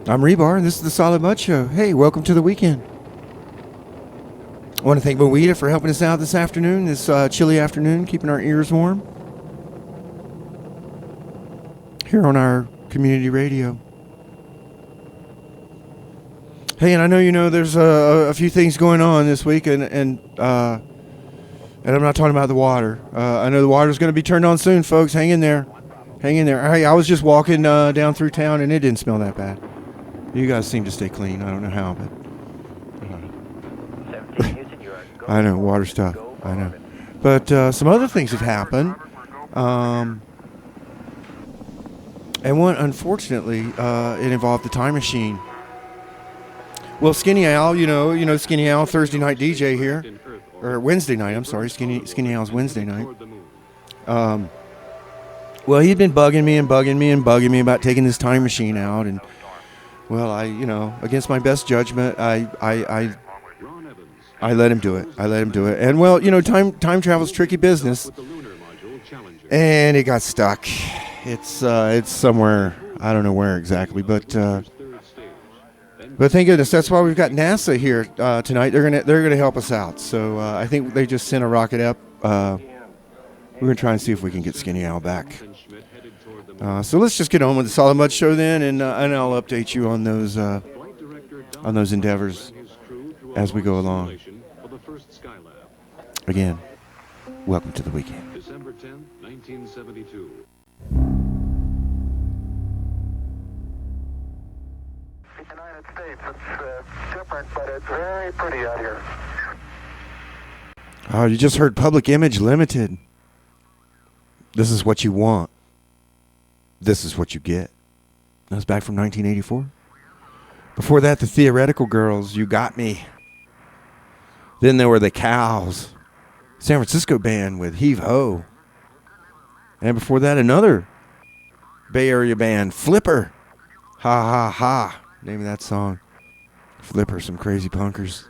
I'm Rebar, and this is the Solid Mud Show. Hey, welcome to the weekend. I want to thank Moita for helping us out this afternoon, this chilly afternoon, keeping our ears warm here on our community radio. Hey, and I know you know there's a few things going on this week, and I'm not talking about the water. I know the water's going to be turned on soon, folks. Hang in there. Hang in there. Hey, I was just walking down through town, and it didn't smell that bad. You guys seem to stay clean. I don't know how, but I know water stuff. I know, but some other things have happened, and one, unfortunately, it involved the time machine. Well, Skinny Al, you know Skinny Al, Thursday night DJ here, or Wednesday night. I'm sorry, Skinny Al's Wednesday night. Well, he'd been bugging me about taking this time machine out, and well, against my best judgment, I let him do it. And well, time travel's tricky business, and it got stuck. It's somewhere, I don't know where exactly, but thank goodness, that's why we've got NASA here tonight. They're gonna help us out. So I think they just sent a rocket up. We're gonna try and see if we can get Skinny Al back. So let's just get on with the Solid Mud Show then, and I'll update you on those endeavors as we go along. Again, welcome to the weekend. December 10, 1972. The United States, it's different, but it's very pretty out here. Oh, you just heard Public Image Limited. This is what you want. This is what you get. That was back from 1984. Before that, the Theoretical Girls, You Got Me. Then there were the Cows, San Francisco band with Heave Ho. And before that, another Bay Area band, Flipper. Ha Ha Ha. Name of that song. Flipper, some crazy punkers.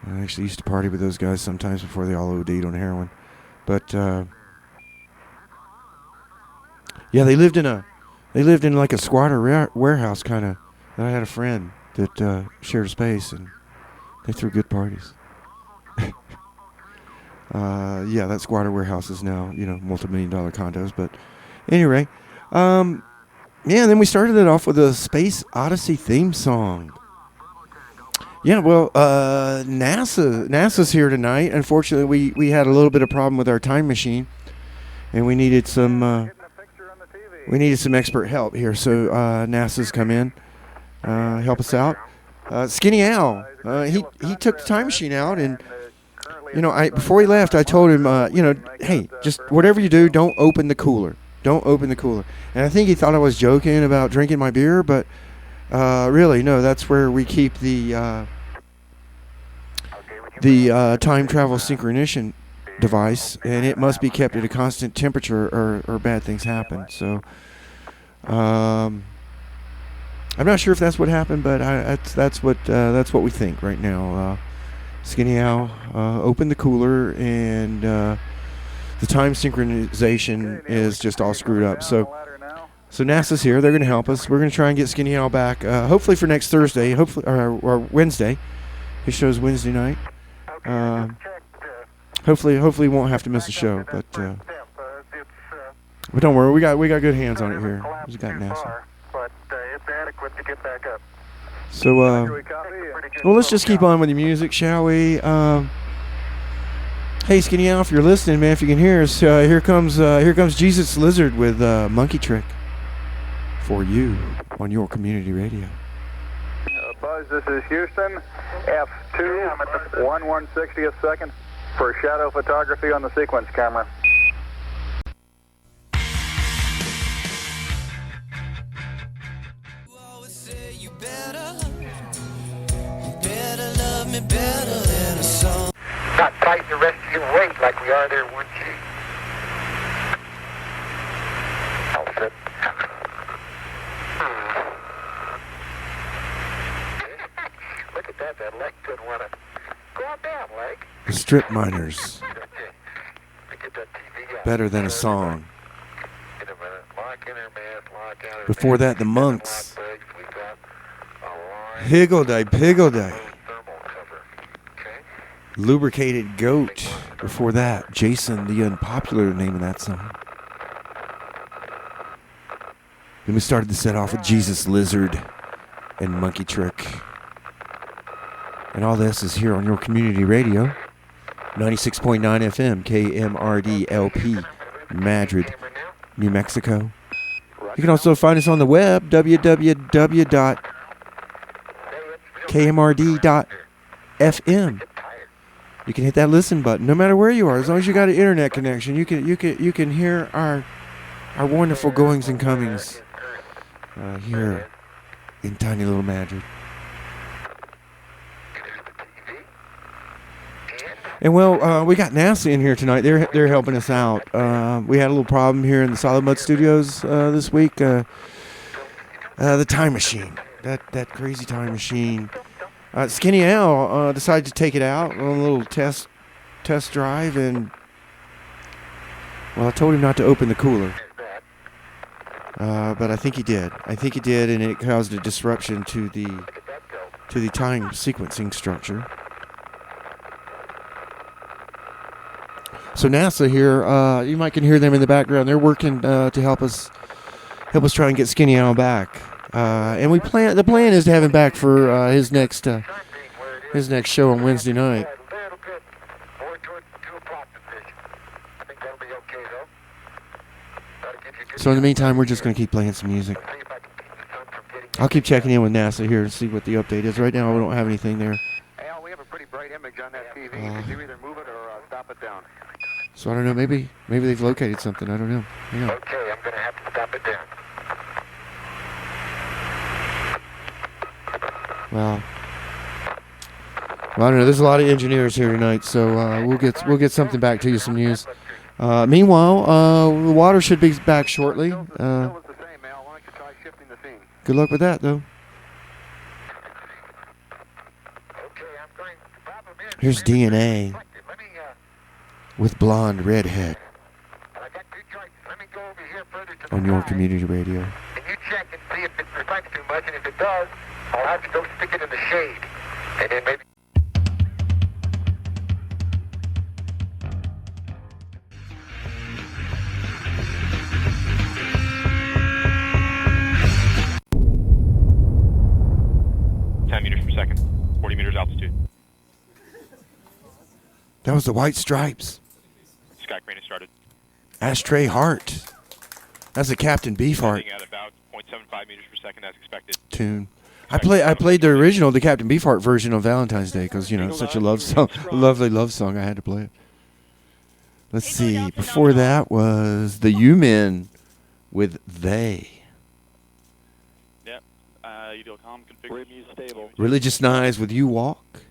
I actually used to party with those guys sometimes before they all OD'd on heroin. But yeah, they lived in like a squatter warehouse kind of. I had a friend that shared a space, and they threw good parties. Yeah, that squatter warehouse is now, multi-million-dollar condos. But anyway, yeah, and then we started it off with a Space Odyssey theme song. Yeah, well, NASA's here tonight. Unfortunately, we had a little bit of problem with our time machine, and we needed some expert help here. So NASA's come in, help us out. Skinny Al, he took the time machine out, and before he left, I told him, hey, just whatever you do, don't open the cooler. Don't open the cooler. And I think he thought I was joking about drinking my beer, but really, no, that's where we keep the time travel synchronization device, and it must be kept at a constant temperature or bad things happen. So I'm not sure if that's what happened, but that's what we think right now. Skinny Al opened the cooler, and the time synchronization is just all screwed up. So NASA's here. They're going to help us. We're going to try and get Skinny Al back, hopefully for next Thursday, hopefully or Wednesday. His show's Wednesday night. Hopefully we won't have to miss a show, but don't worry, we got good hands on it here. We got NASA. So well, let's just keep on with the music, shall we? Hey, Skinny Al, if you're listening, man, if you can hear us, here comes Jesus Lizard with Monkey Trick for you on your community radio. Buzz, this is Houston, F2, 1/160th second for shadow photography on the sequence camera. You always say you better love me better than a song. Not tighten the rest of your weight like we are there, wouldn't you? I'll sit. Look at that leg could want to go on down, leg. The Strip Miners. Better than a song. Before that, the Monks. Higgledy Piggledy. Lubricated Goat. Before that, Jason, the Unpopular, name of that song. Then we started the set off with Jesus Lizard and Monkey Trick. And all this is here on your community radio. 96.9 FM, KMRD-LP Madrid, New Mexico. You can also find us on the web, www.kmrd.fm. You can hit that listen button, no matter where you are, as long as you got an internet connection. You can hear our wonderful goings and comings here in tiny little Madrid. And well, we got NASA in here tonight. They're helping us out. We had a little problem here in the Solid Mud Studios this week. The time machine, that crazy time machine. Skinny Al decided to take it out on a little test drive, and well, I told him not to open the cooler, but I think he did. And it caused a disruption to the time sequencing structure. So NASA here, you might can hear them in the background. They're working to help us try and get Skinny Al back. And the plan is to have him back for his next show on Wednesday night. So in the meantime, we're just going to keep playing some music. I'll keep checking in with NASA here and see what the update is. Right now, we don't have anything there. Al, we have a pretty bright image on that TV. Could you either move it or stop it down? So I don't know. Maybe they've located something. I don't know. Yeah. Okay, I'm going to have to stop it down. Well, I don't know. There's a lot of engineers here tonight, so we'll get something back to you, some news. Meanwhile, the water should be back shortly. Good luck with that, though. Here's DNA with Blonde Redhead on your community radio. Can you check and see if it reflects too much, and if it does, I'll have to go stick it in the shade, and then maybe... meters per second, 40 meters altitude. That was the White Stripes. Sky crane has started. Ashtray Heart. That's a Captain Beefheart At about 0.75 meters per second as expected. tune. I played the original, the Captain Beefheart version on Valentine's Day because, you know, it's such a love song, a lovely love song. I had to play it. Let's see. Before that was the U-Men with They. Yep. UDLCom configured. Stable. Religious Knives with You Walk.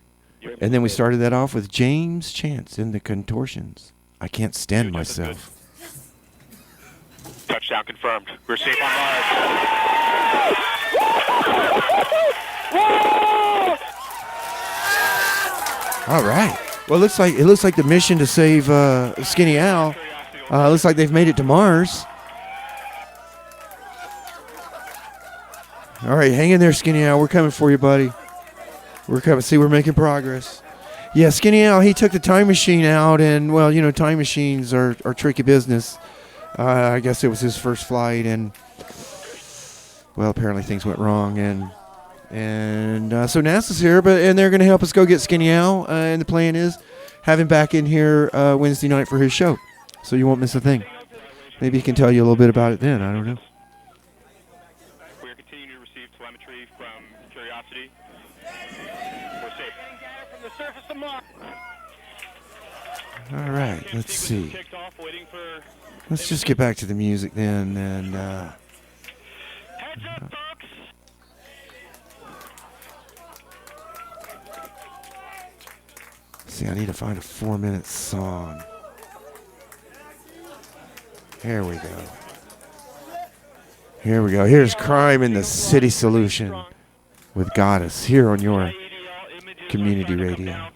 And then we started that off with James Chance in the Contortions. I Can't Stand Myself. Touchdown confirmed. We're safe on Mars. All right. Well, it looks like the mission to save Skinny Al. Looks like they've made it to Mars. All right, hang in there, Skinny Al. We're coming for you, buddy. We're coming. See, we're making progress. Yeah, Skinny Al, he took the time machine out, and, well, you know, time machines are tricky business. I guess it was his first flight, and, well, apparently things went wrong, and so NASA's here, and they're going to help us go get Skinny Al, and the plan is have him back in here Wednesday night for his show, so you won't miss a thing. Maybe he can tell you a little bit about it then. I don't know. We are continuing to receive telemetry from Curiosity. We're safe. From the surface of Mars. All right, let's see. Let's just get back to the music then, and Heads up, folks. see, I need to find a 4-minute song. Here we go. Here we go. Here's Crime in the City Solution with Goddess here on your community radio.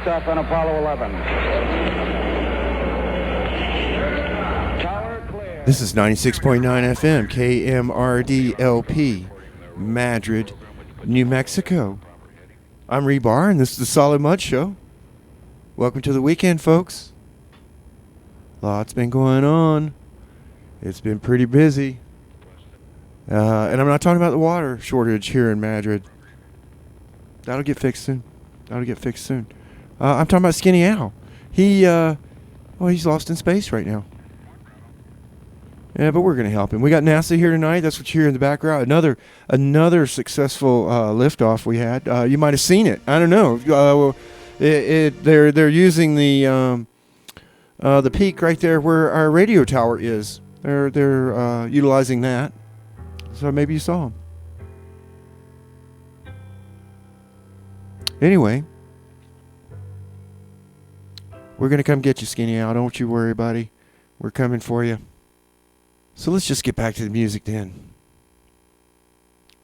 liftoff on Apollo 11. Tower clear. This is 96.9 FM KMRD-LP Madrid, New Mexico. I'm Rebar, and this is the Solid Mud Show. Welcome to the weekend, folks. Lots been going on. It's been pretty busy. And I'm not talking about the water shortage here in Madrid. That'll get fixed soon. I'm talking about Skinny Al. He's lost in space right now. Yeah, but we're going to help him. We got NASA here tonight. That's what you hear in the background. Another successful liftoff we had. You might have seen it. I don't know. They're using the peak right there where our radio tower is. They're utilizing that. So maybe you saw them. Anyway, we're going to come get you, Skinny Al. Don't you worry, buddy. We're coming for you. So let's just get back to the music then.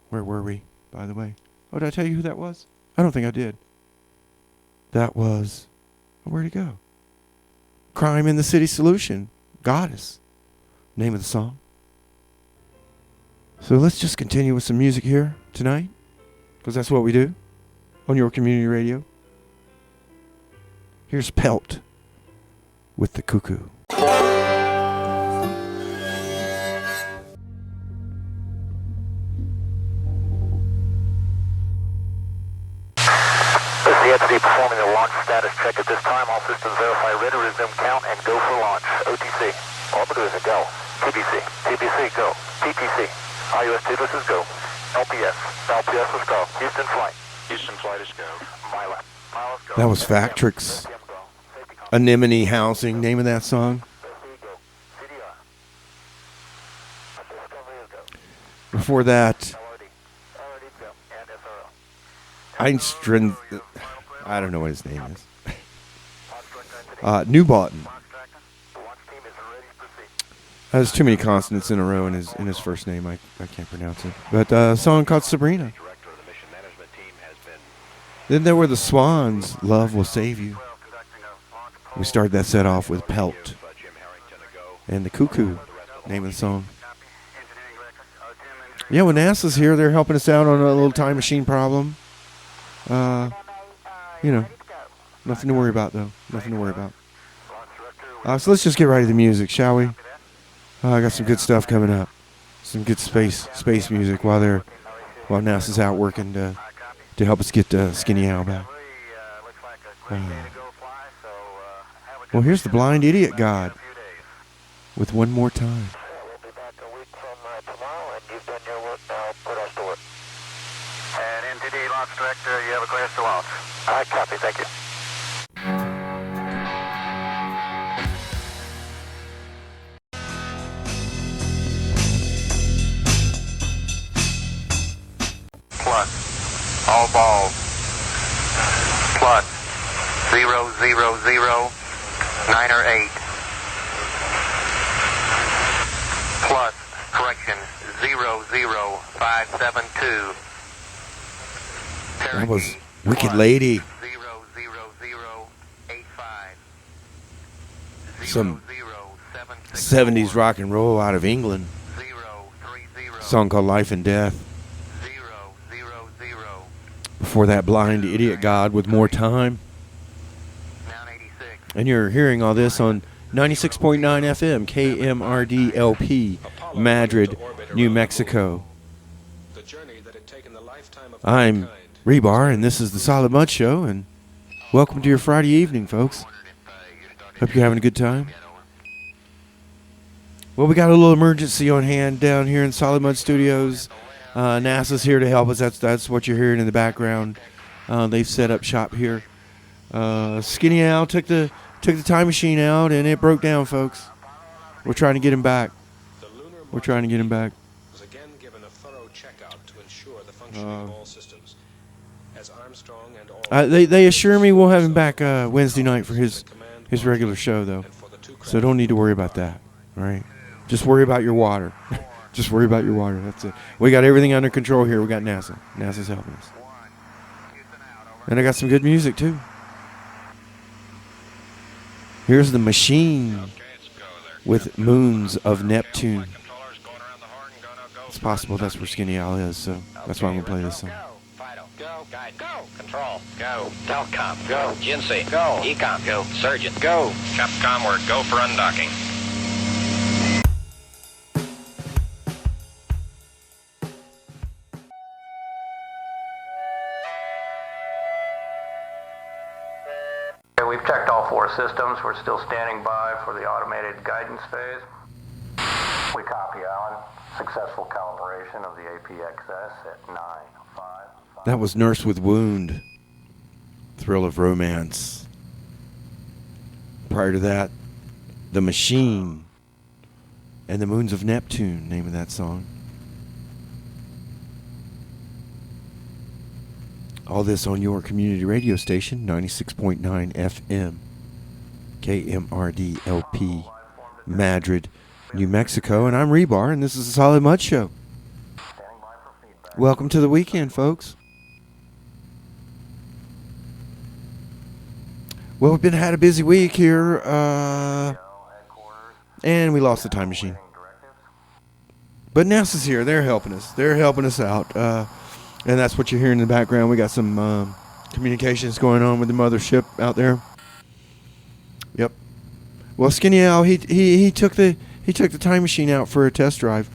Where were we, by the way? Oh, did I tell you who that was? I don't think I did. That was... Where'd it go? Crime in the City Solution. Goddess. Name of the song. So let's just continue with some music here tonight, because that's what we do on your community radio. Here's Pelt with the Cuckoo. This is the Entity performing the launch status check at this time. All systems verify ready, resume count, and go for launch. OTC. Orbiter is a go. TBC. TBC, go. TTC. IUS Toothless is go. LPS. LPS is go. Houston flight. Houston flight is go. Mila. Mila's go. That was Factrix. Anemone Housing, name of that song. Before that, Einstein, I don't know what his name is. Newbottom. There's too many consonants in a row in his first name. I can't pronounce it. But a song called Sabrina. Then there were the Swans, Love Will Save You. We started that set off with Pelt. And the Cuckoo, name of the song. Yeah, when NASA's here, they're helping us out on a little time machine problem. Nothing to worry about, though. Nothing to worry about. So let's just get right to the music, shall we? I got some good stuff coming up. Some good space music while NASA's out working to help us get Skinny Al back. Well, here's the Blind Idiot God with One More Time. We'll be back a week from tomorrow, and you've done your work now. Put us to work. And NTD Launch Director, you have a clearance to launch. I copy. Thank you. Plus, all balls. Plus, 0, 0, 0, 9 or 8. Plus, correction, 0, 0, 5, 7, 2. That was Wicked Lady. 0, 0, 0, 8, 5. Some 0, 7, 6, 70s rock and roll out of England. 0, 3, 0. Song called Life and Death. 0, 0, 0. Before that, Blind Idiot God with More Time. 986. And you're hearing all this on 96.9 FM KMRD-LP Madrid, New Mexico. I'm Rebar, and this is the Solid Mud Show, and welcome to your Friday evening, folks. Hope you're having a good time. Well, we got a little emergency on hand down here in Solid Mud Studios. NASA's here to help us. That's what you're hearing in the background. They've set up shop here. Skinny Al took the time machine out, and it broke down, folks. We're trying to get him back. Was again given a thorough checkout to ensure the functioning of all systems. As Armstrong and all they assure me we'll have him back Wednesday night for his regular show, though. So don't need to worry about that. All right. Just worry about your water. Just worry about your water. That's it. We got everything under control here. We got NASA. NASA's helping us. And I got some good music, too. Here's the Machine with Moons of Neptune. It's possible that's where Skinny Al is, so that's why I'm going to play this song. Go, guide, go, control, go, Telcom, go, GNC, go, Ecom, go, Surgeon, go, Capcom, we're go for undocking. We've checked all 4 systems. We're still standing by for the automated guidance phase. We copy, Alan. Successful calibration of the APXS at 9:05. That was Nurse with Wound, Thrill of Romance. Prior to that, The Machine and the Moons of Neptune, name of that song. All this on your community radio station, 96.9 FM KMRD-LP Madrid, New Mexico. And I'm Rebar, and this is the Solid Mud Show. Welcome to the weekend, folks. Well, we've had a busy week here, and we lost the time machine. But NASA's here. They're helping us. They're helping us out. And that's what you're hearing in the background. We got some communications going on with the mothership out there. Yep. Well, Skinny Al, he took the time machine out for a test drive,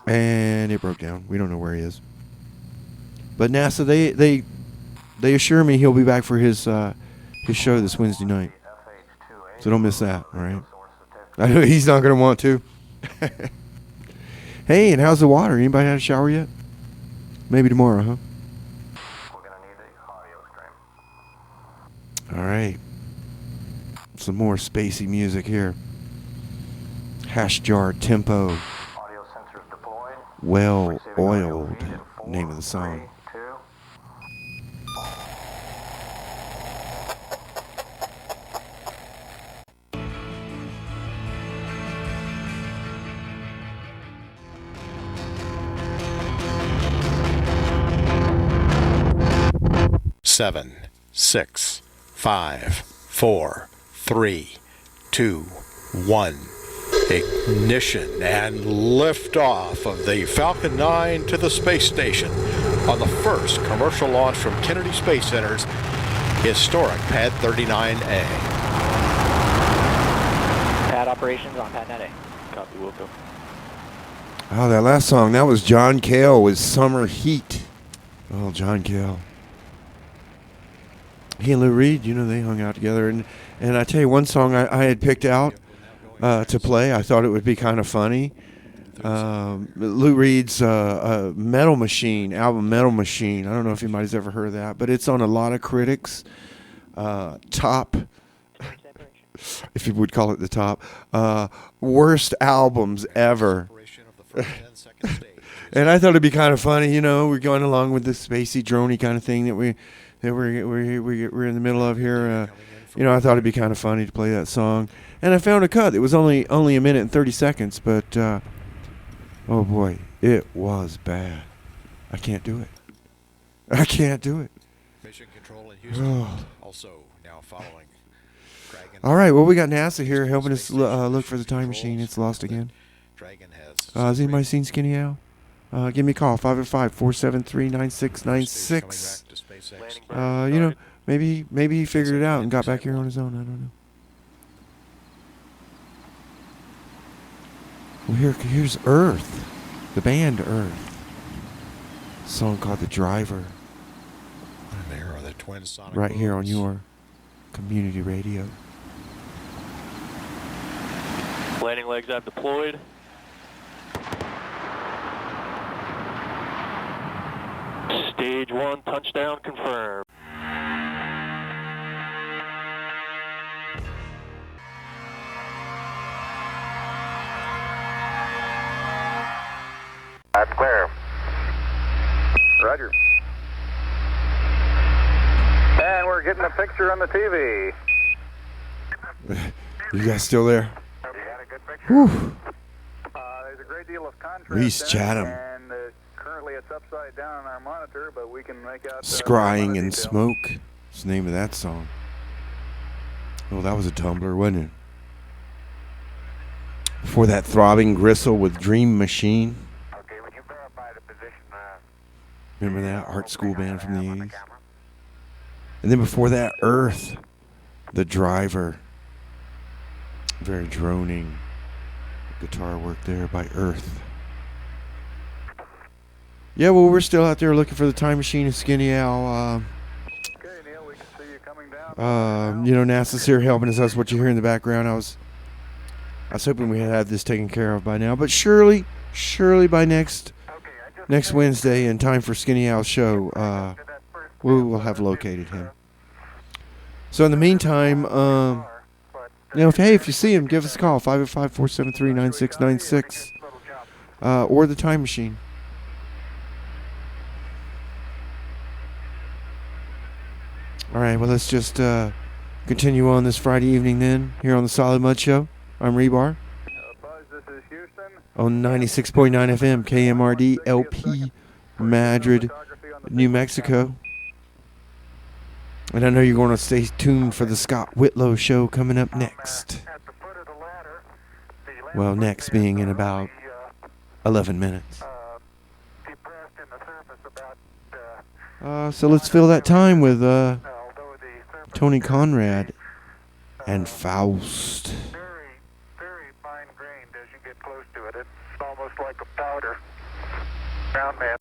and it broke down. We don't know where he is. But NASA, they assure me he'll be back for his show this Wednesday night. So don't miss that. All right. I know he's not going to want to. Hey, and how's the water? Anybody had a shower yet? Maybe tomorrow, huh? We're going to need the audio stream. All right. Some more spacey music here. Hash jar tempo. Audio sensors deployed. Well oiled. Name of the song. 3, 2. Seven, 6, 5, 4, 3, 2, 1. Ignition and liftoff of the Falcon 9 to the space station on the first commercial launch from Kennedy Space Center's historic Pad 39A. Pad operations on Pad 9A. Copy, Wilco. Oh, that last song, that was John Cale with Summer Heat. Oh, John Cale. He and Lou Reed, you know, they hung out together. And I tell you, one song I had picked out to play, I thought it would be kind of funny. Lou Reed's Metal Machine, album Metal Machine. I don't know if anybody's ever heard of that, but it's on a lot of critics' top, if you would call it the top, worst albums ever. And I thought it'd be kind of funny, you know, we're going along with this spacey, droney kind of thing that we're in the middle of here. You know, I thought it'd be kind of funny to play that song, and I found a cut. It was only a minute and 30 seconds, but oh boy, it was bad. I can't do it. I can't do it. Mission Control in Houston. Also now following. All right, well, we got NASA here helping us look for the time machine. It's lost again. Has anybody seen Skinny Al? Give me a call, 505-473-9696. You know, maybe he figured it out and got back here on his own. I don't know. Well, here's Earth, the band Earth. A song called "The Driver." And there are the twin sonic right here on booms. your community radio. Landing legs I've deployed. Stage 1 touchdown confirmed. That's clear. Roger. And we're getting a picture on the TV. You guys still there? You got a good picture? Whew. There's a great deal of contrast. Reese there, Chatham. And currently it's upside down on our monitor, but we can make out Scrying a lot of and detail. smoke What's the name of that song? Oh, that was a tumbler, wasn't it? Before that, Throbbing Gristle with Dream Machine. Okay, would you verify the position? Remember that? Art School Band from the 80s. And then before that, Earth, The Driver. Very droning guitar work there by Earth. Yeah, well, we're still out there looking for the Time Machine and Skinny Al. Okay, Neil, we can see you coming down. NASA's here helping us. That's what you hear in the background. I was hoping we had this taken care of by now, but surely by next Wednesday, in time for Skinny Al's show, we will have located him. So in the meantime, if you see him, give us a call, 505-473-9696, or the Time Machine. All right, well, let's just continue on this Friday evening then, here on the Solid Mud Show. I'm Rebar. Buzz, this is Houston. On 96.9 FM KMRD-LP Madrid, New Mexico. And I know you're going to stay tuned for the Scott Whitlow show coming up next. Well, next being in about 11 minutes. So let's fill that time with Tony Conrad and Faust. Very, very fine grained as you get close to it. It's almost like a powder. Ground man.